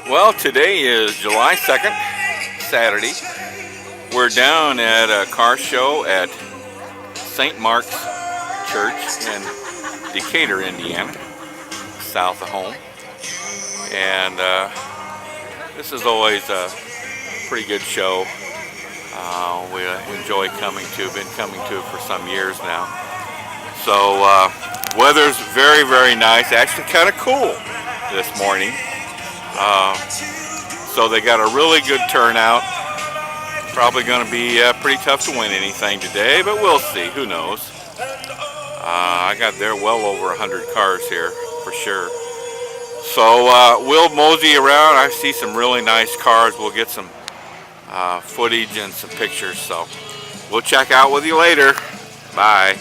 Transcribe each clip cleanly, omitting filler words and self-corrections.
Well, today is July 2nd, Saturday. We're down at a car show at St. Mark's Church in Decatur, Indiana, south of home. And this is always a pretty good show. We enjoy coming to, been coming to it for some years now. So weather's very, very nice. Actually kind of cool this morning. So they got a really good turnout. Probably going to be pretty tough to win anything today, but we'll see. Who knows? I got there well over 100 cars here for sure. So we'll mosey around. I see some really nice cars. We'll get some footage and some pictures. So we'll check out with you later. Bye.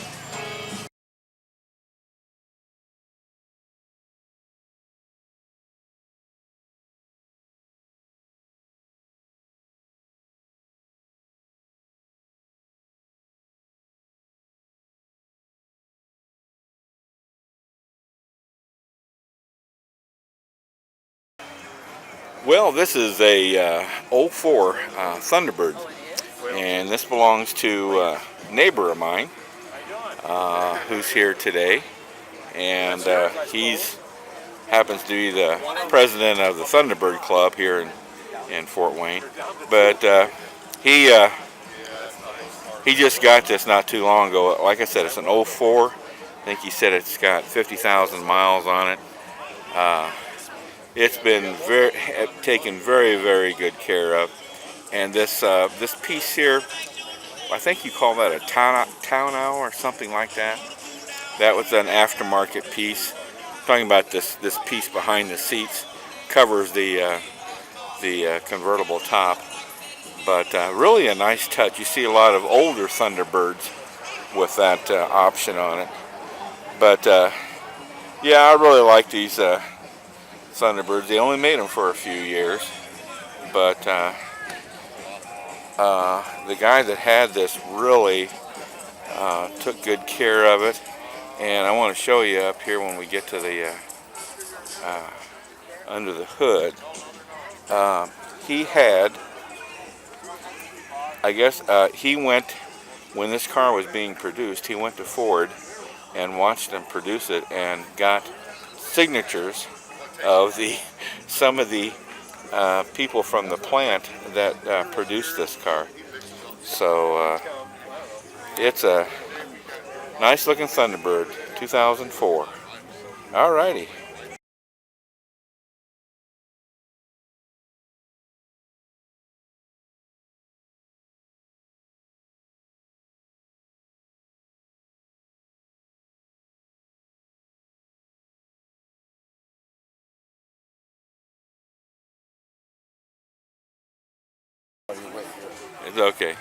Well, this is a '04 Thunderbird, and this belongs to a neighbor of mine who's here today, and he's happens to be the president of the Thunderbird Club here in Fort Wayne. But he just got this not too long ago. Like I said, it's an '04. I think he said it's got 50,000 miles on it. It's been taken very, very good care of. And this this piece here, I think you call that a town owl or something like that. That was an aftermarket piece. Talking about this piece behind the seats, covers the convertible top. But really a nice touch. You see a lot of older Thunderbirds with that option on it. But yeah, I really like these Thunderbirds. They only made them for a few years, but the guy that had this really took good care of it. And I want to show you up here when we get to the under the hood. He had, I guess, he went, when this car was being produced, he went to Ford and watched them produce it and got signatures of some of the people from the plant that produced this car. So it's a nice looking Thunderbird, 2004. Alrighty. It's okay.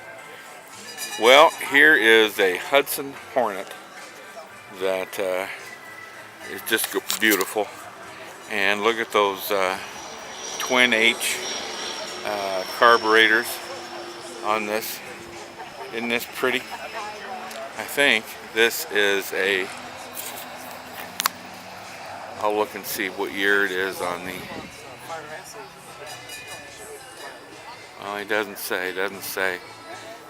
Well, here is a Hudson Hornet that is just beautiful. And look at those twin H carburetors on this. Isn't this pretty? I think this is a, I'll look and see what year it is on the, well, it doesn't say.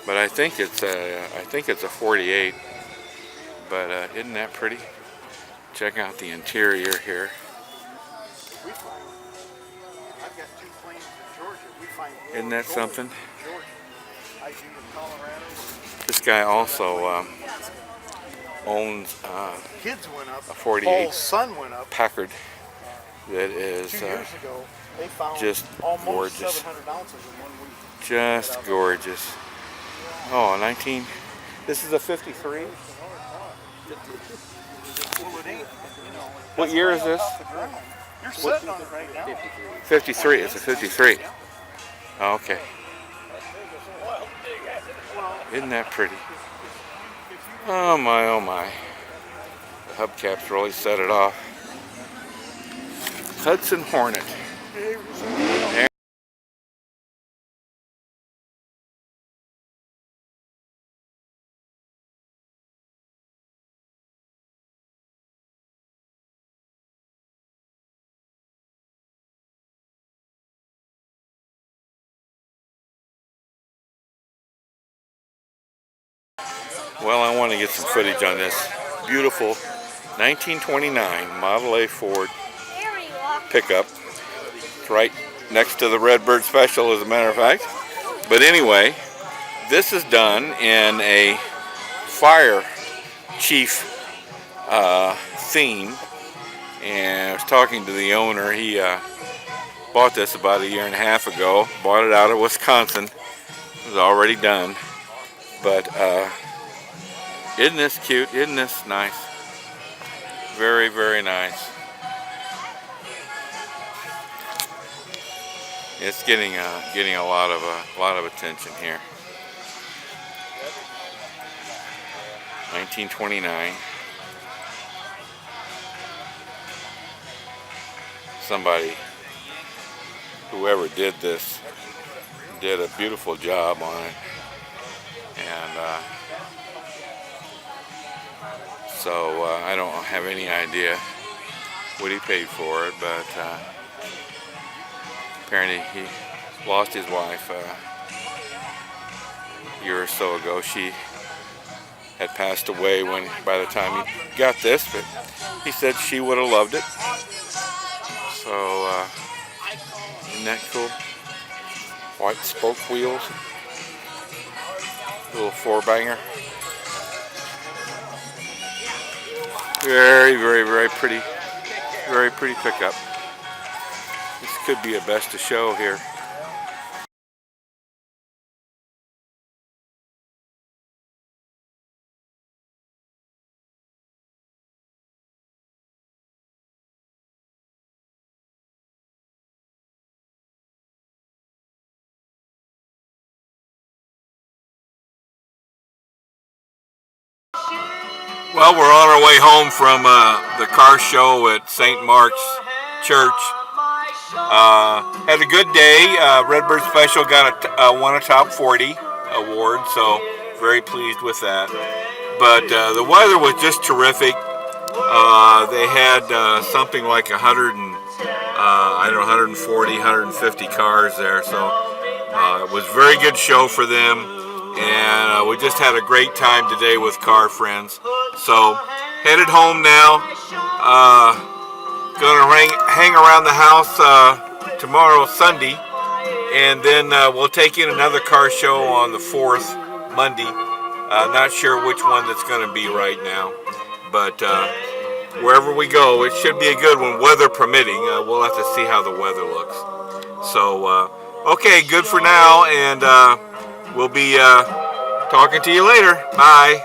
But I think it's a 48. But isn't that pretty? Check out the interior here. Isn't that something? This guy also owns a 48 Packard that is just gorgeous. Just gorgeous. Oh, this is a 53? What year is this? You're sitting on it right now. 53. It's a 53. Oh, okay. Isn't that pretty? Oh my, oh my. The hubcaps really set it off. Hudson Hornet. Well, I want to get some footage on this beautiful 1929 Model A Ford pickup. It's right next to the Redbird Special, as a matter of fact. But anyway, this is done in a fire chief theme. And I was talking to the owner. He bought this about 1.5 years ago. Bought it out of Wisconsin. It was already done. But isn't this cute? Isn't this nice? Very, very nice. It's getting a lot of attention here. 1929. Somebody, whoever did this, did a beautiful job on it, and so I don't have any idea what he paid for it, but apparently he lost his wife a year or so ago. She had passed away by the time he got this, but he said she would have loved it. So, isn't that cool? White spoke wheels. Little 4-banger. Very, very, very pretty. Very pretty pickup. This could be a best of show here. Well, we're on our way home from the car show at St. Mark's Church. Had a good day. Redbird Special won a top 40 award, so very pleased with that. But the weather was just terrific. They had something like 140, 150 cars there, so it was a very good show for them. And we just had a great time today with car friends. So headed home now. Gonna hang around the house tomorrow, Sunday, and then we'll take in another car show on the 4th, Monday. Not sure which one that's going to be right now, but wherever we go, it should be a good one, weather permitting. We'll have to see how the weather looks. So, okay, good for now, and we'll be talking to you later. Bye.